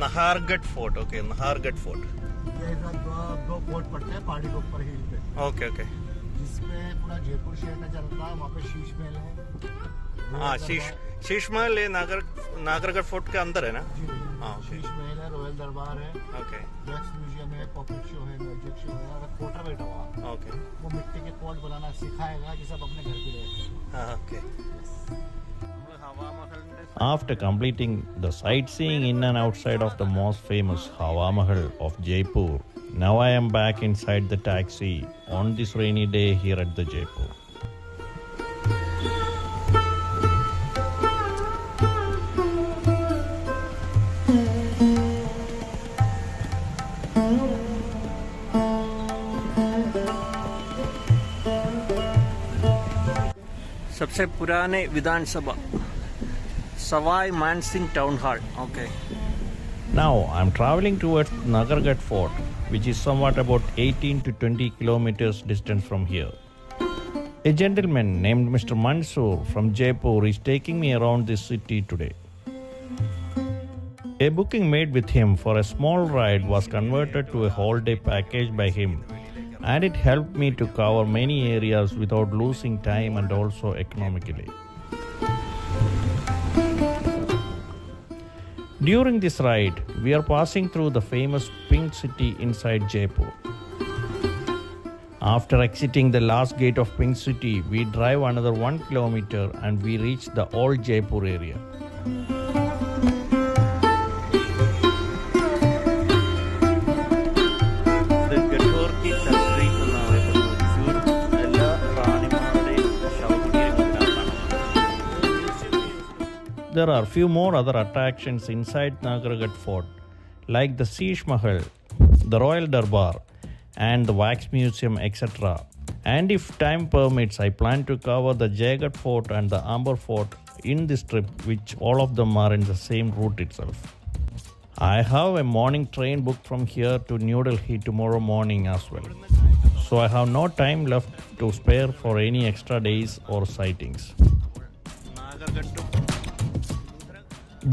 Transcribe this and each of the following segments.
Nahargarh Fort. Okay, Nahargarh Fort. ये दो fort पड़ते हैं पहाड़ी के ऊपर हिल पे। Okay, okay. जिसपे पूरा जयपुर शहर नजर आता है। वहाँ पे शीश महल है। हाँ, शीश महल ये नाहरगढ़ फोर्ट के अंदर है ना? जी। हाँ, शीश महल है, रॉयल दरबार है। ओके। वैक्स म्यूजियम है, पॉकेट शो है, मैजिक शो है। और पोर्टर बैठा हुआ। ओके। वो मिट्टी के पॉट बनाना सिखाएगा जिसे आप अपने घर पे ले। हाँ, okay. After completing the sightseeing in and outside of the most famous Hawa Mahal of Jaipur, now I am back inside the taxi on this rainy day here at the Jaipur. सबसे पुराने विधानसभा सवाई मान Singh town hall. Okay. Now I am traveling towards Nahargarh Fort, which is somewhat about 18 to 20 kilometers distance from here. A gentleman named Mr. Mansoor from Jaipur is taking me around this city today. A booking made with him for a small ride was converted to a whole day package by him, and it helped me to cover many areas without losing time and also economically. During this ride, we are passing through the famous Pink City inside Jaipur. After exiting the last gate of Pink City, we drive another 1 kilometer and we reach the old Jaipur area. There are few more other attractions inside Nahargarh Fort, like the Sheesh Mahal, the Royal Darbar, and the Wax Museum, etc. And if time permits, I plan to cover the Jaigarh Fort and the Amber Fort in this trip, which all of them are in the same route itself. I have a morning train booked from here to New Delhi tomorrow morning as well. So I have no time left to spare for any extra days or sightings.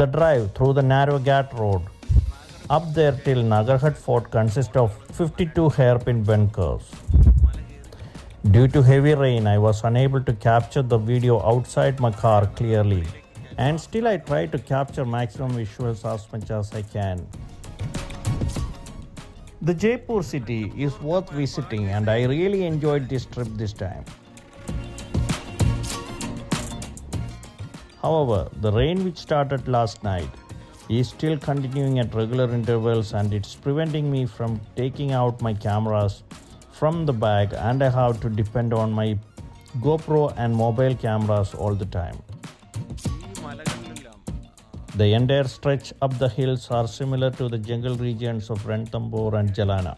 The drive through the narrow Ghat road up there till Nahargarh Fort consists of 52 hairpin bend curves. Due to heavy rain, I was unable to capture the video outside my car clearly, and still I try to capture maximum visuals as much as I can. The Jaipur city is worth visiting, and I really enjoyed this trip this time. However, the rain which started last night is still continuing at regular intervals, and it's preventing me from taking out my cameras from the bag, and I have to depend on my GoPro and mobile cameras all the time. The entire stretch up the hills are similar to the jungle regions of Ranthambore and Jalana.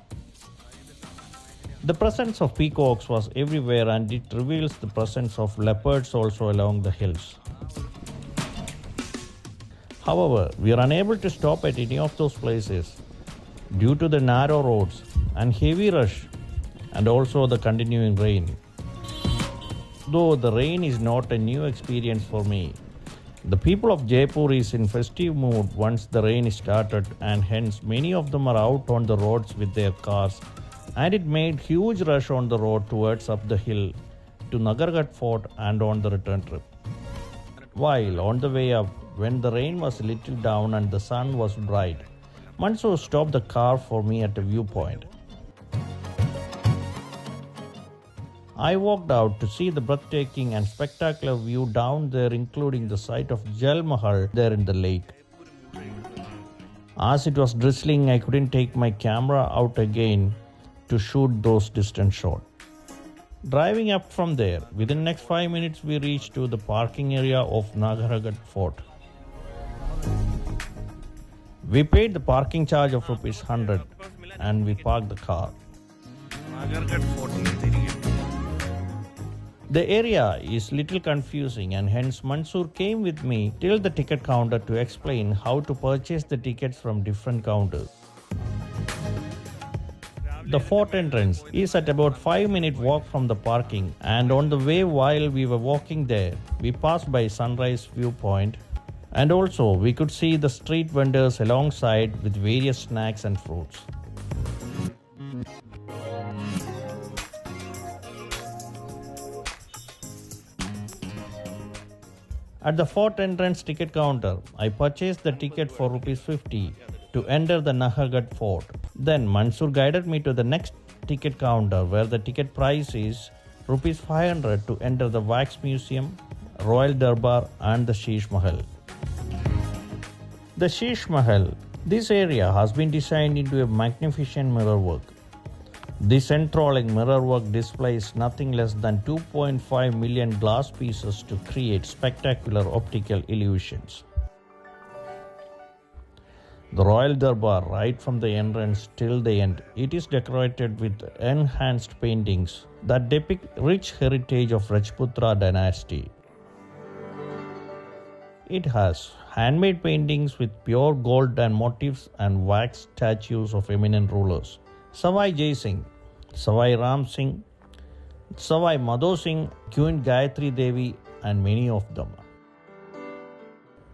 The presence of peacocks was everywhere, and it reveals the presence of leopards also along the hills. However, we are unable to stop at any of those places due to the narrow roads and heavy rush, and also the continuing rain. Though the rain is not a new experience for me, the people of Jaipur is in festive mood once the rain started, and hence many of them are out on the roads with their cars, and it made huge rush on the road towards up the hill to Nahargarh Fort and on the return trip. While on the way up, when the rain was a little down and the sun was bright, Mansoor stopped the car for me at a viewpoint. I walked out to see the breathtaking and spectacular view down there, including the sight of Jal Mahal there in the lake. As it was drizzling, I couldn't take my camera out again to shoot those distant shots. Driving up from there, within next 5 minutes we reached to the parking area of Nahargarh Fort. We paid the parking charge of ₹100 and we parked the car. The area is little confusing, and hence Mansoor came with me till the ticket counter to explain how to purchase the tickets from different counters. The fort entrance is at about 5-minute walk from the parking, and on the way while we were walking there, we passed by Sunrise Viewpoint, And also, we could see the street vendors alongside with various snacks and fruits. At the fort entrance ticket counter, I purchased the ticket for Rs 50 to enter the Nahargarh Fort. Then Mansoor guided me to the next ticket counter where the ticket price is Rs 500 to enter the Wax Museum, Royal Darbar and the Sheesh Mahal. The Sheesh Mahal, this area has been designed into a magnificent mirrorwork. This enthralling mirrorwork displays nothing less than 2.5 million glass pieces to create spectacular optical illusions. The Royal Darbar, right from the entrance till the end, it is decorated with enhanced paintings that depict rich heritage of Rajputra dynasty. It has handmade paintings with pure gold and motifs and wax statues of eminent rulers. Savai Jai Singh, Savai Ram Singh, Savai Madho Singh, Queen Gayatri Devi and many of them.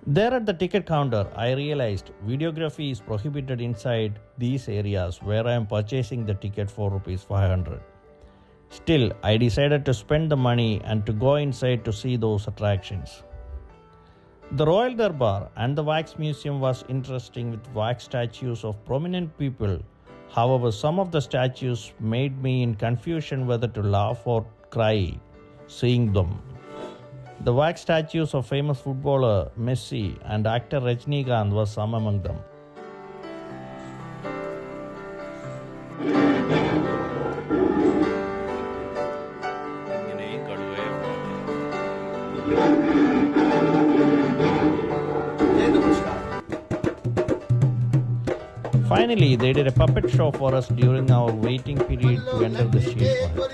There at the ticket counter, I realized videography is prohibited inside these areas where I am purchasing the ticket for Rs 500. Still, I decided to spend the money and to go inside to see those attractions. The Royal Darbar and the Wax Museum was interesting with wax statues of prominent people. However, some of the statues made me in confusion whether to laugh or cry seeing them. The wax statues of famous footballer Messi and actor Rajinikanth were some among them. Finally, they did a puppet show for us during our waiting period to enter the Sheesh Mahal.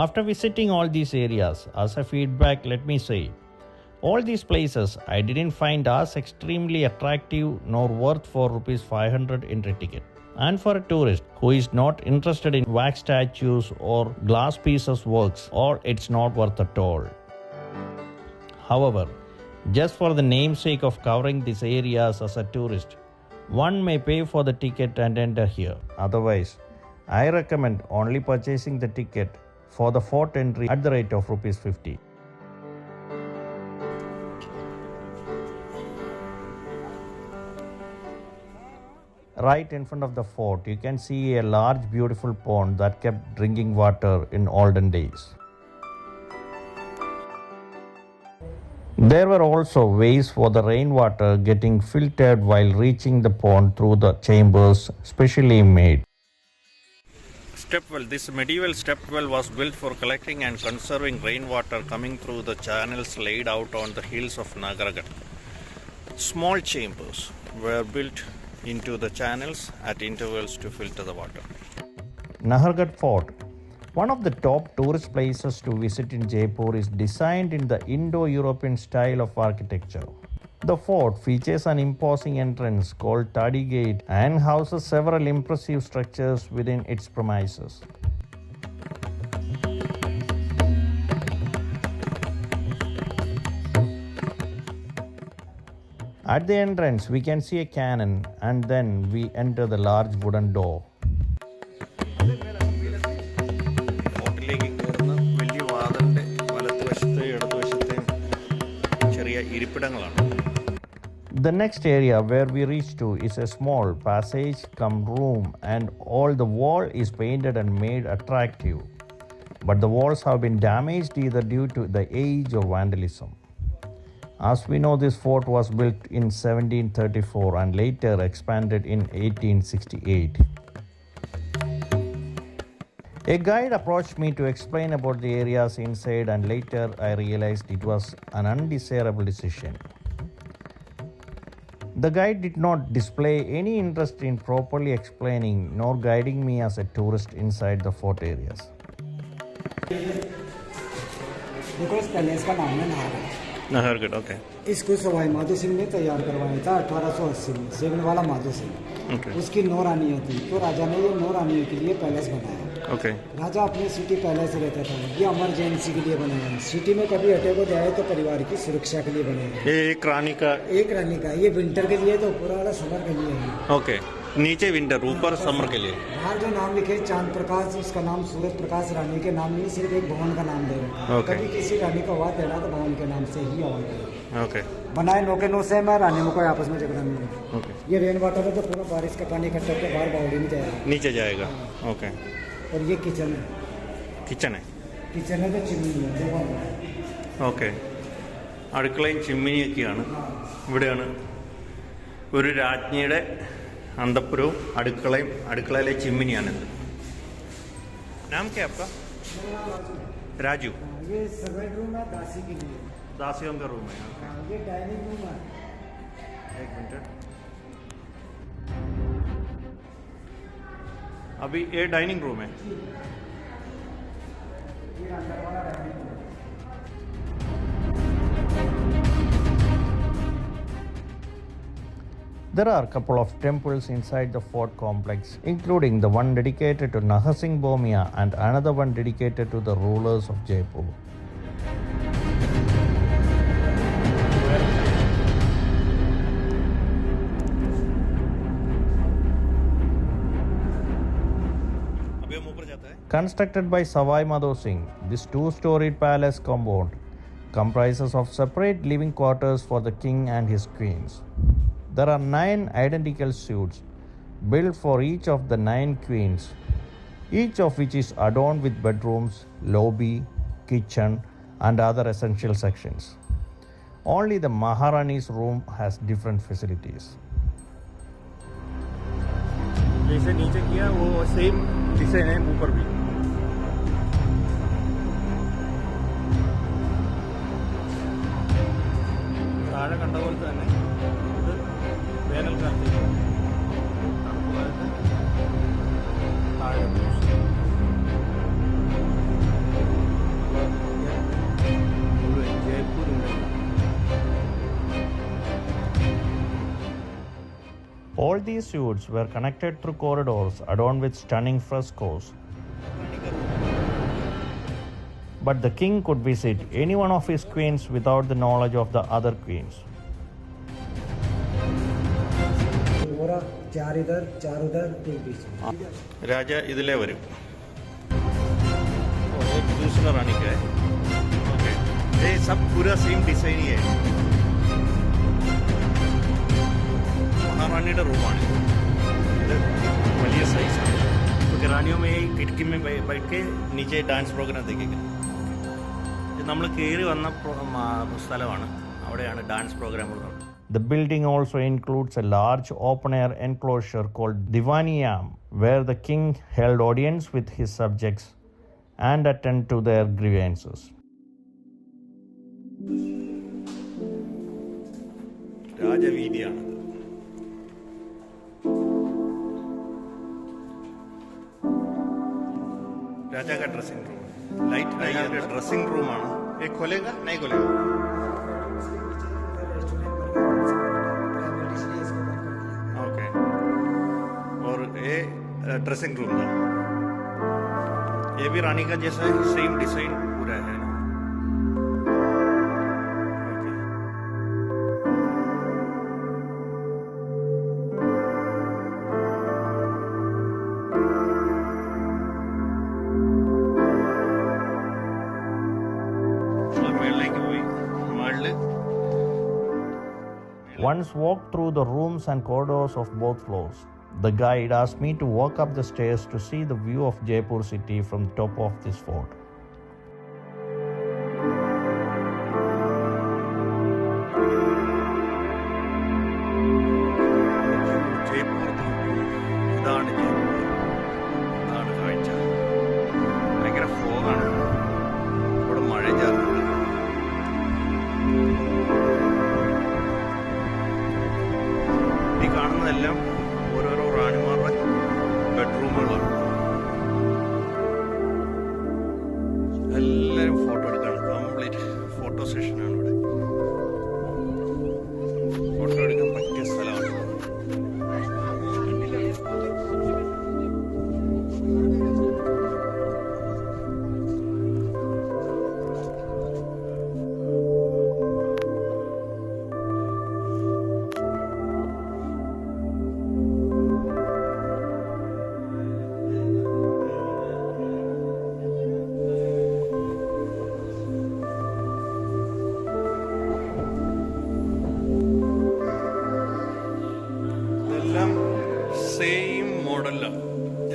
After visiting all these areas, as a feedback, let me say, all these places I didn't find as extremely attractive nor worth for Rs 500 entry ticket. And for a tourist who is not interested in wax statues or glass pieces works, or it's not worth at all. However, just for the namesake of covering these areas as a tourist, one may pay for the ticket and enter here. Otherwise, I recommend only purchasing the ticket for the fort entry at the rate of Rs 50. Right in front of the fort, you can see a large beautiful pond that kept drinking water in olden days. There were also ways for the rainwater getting filtered while reaching the pond through the chambers specially made. Stepwell. This medieval stepwell was built for collecting and conserving rainwater coming through the channels laid out on the hills of Nahargarh. Small chambers were built into the channels at intervals to filter the water. Nahargarh Fort, one of the top tourist places to visit in Jaipur, is designed in the Indo-European style of architecture. The fort features an imposing entrance called Tadi Gate and houses several impressive structures within its premises. At the entrance, we can see a cannon and then we enter the large wooden door. The next area where we reach to is a small passage cum room, and all the wall is painted and made attractive. but the walls have been damaged either due to the age or vandalism. As we know, this fort was built in 1734 and later expanded in 1868. A guide approached me to explain about the areas inside, and later I realized it was an undesirable decision. The guide did not display any interest in properly explaining nor guiding me as a tourist inside the fort areas. देखो इस palace का नाम है Nahargarh. Nahargarh, okay. इसको सवाई माधो सिंह ने तैयार करवाया था 1880 में, सेवन वाला माधो सिंह। ओके। उसकी 9 रानियाँ थी, तो राजा ने ये 9 रानियों के लिए पैलेस बनाया। ओके। राजा अपने सिटी पैलेस रहता था, ये इमरजेंसी के लिए बनाया है। सिटी में कभी अटैक हो जाए तो परिवार की सुरक्षा के लिए बनाया है। ये एक रानी का ये विंटर के लिए, तो पूरा वाला समर के लिए है। ओके, नीचे विंटर, ऊपर समर के लिए। बाहर जो नाम लिखे चांद प्रकाश, उसका नाम सूरज प्रकाश, रानी के नाम नहीं, सिर्फ एक भवन का नाम दे रहे हैं। कभी किसी रानी का आवाज देना तो भवन के नाम से ही आवाज दे। ओके। बनाए 9 के 9 से मैं रानी में कोई आपस में झगड़ा नहीं है। ओके। ये रेन वाटर है, तो पूरा बारिश का पानी इकट्ठा होकर बाहर बावड़ी में जाएगा, नीचे जाएगा। ओके। और ये किचन है। കിച്ചൺ तो चिमनी है। ഓക്കെ, അടുക്കളയും ചിമ്മിനിയൊക്കെയാണ് ഇവിടെയാണ്. ഒരു രാജ്ഞിയുടെ അന്തപ്പുരവും അടുക്കളയിലെ ചിമ്മിനിയാണിത്. നാം ക്യാ ആപ്കാ? രാജു. ये सर्वेंट रूम है दासी के लिए, दासियों का रूम है। ये डाइनिंग रूम है। एक मिनट, अभी ये डाइनिंग रूम है। ये अंदर वाला डाइनिंग रूम है। There are a couple of temples inside the fort complex, including the one dedicated to Nahargarh Fort and another one dedicated to the rulers of Jaipur. Constructed by Savai Madho Singh, this 2-storied palace compound comprises of separate living quarters for the king and his queens. There are 9 identical suites built for each of the 9 queens, each of which is adorned with bedrooms, lobby, kitchen, and other essential sections. Only the Maharani's room has different facilities. जैसे नीचे किया वो same design है ऊपर भी. താഴെ കണ്ട പോലെ തന്നെ ഇത് വേനൽക്കാലത്തേക്ക് തണുപ്പുകാലത്ത് താഴെ ജയ്പൂരിൻ്റെ. All these suites were connected through corridors adorned with stunning frescoes. But the king could visit any one of his queens without the knowledge of the other queens. राजा ഇതിലേ വരും. दूसरा रानी का है. ओके, ये सब पूरा सेम डिजाइन ही है. महारानी का रूम है. വലിയ സൈസാണ്. तो रानियों में खिड़की में बैठ के नीचे डांस प्रोग्राम देखेगा. നമ്മൾ കയറി വന്ന സ്ഥലമാണ്, അവിടെയാണ് ഡാൻസ് പ്രോഗ്രാമുകൾ. The building also includes a large open-air enclosure called Divaniyam, where the king held audience with his subjects and attended to their grievances. രാജവീതിയാണ്. राजा का dressing room, light dressing room ആണ്. ये खोलेगा नहीं खोलेगा? ओके. और ये ड्रेसिंग रूम था. ये भी रानी का जैसा है, सेम डिजाइन पूरा है. Once walked through the rooms and corridors of both floors, the guide asked me to walk up the stairs to see the view of Jaipur city from the top of this fort.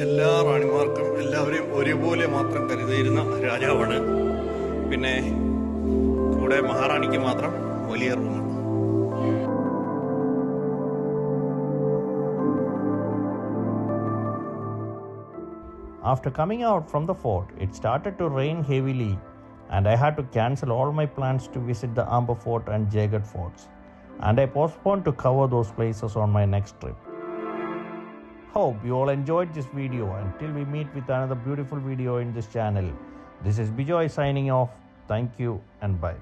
എല്ലാ റാണിമാർക്കും എല്ലാവരെയും ഒരുപോലെ മാത്രം കരുതിയിരുന്ന രാജാവാണ്. പിന്നെ കൂടെ മഹാറാണിക്ക് മാത്രം വലിയ room. After coming out from the fort, it started to rain heavily and I had to cancel all my plans to visit the Amber Fort and Jagat forts, and I postponed to cover those places on my next trip. Hope you all enjoyed this video. Until we meet with another beautiful video in this channel, this is Bijoy signing off. Thank you and bye.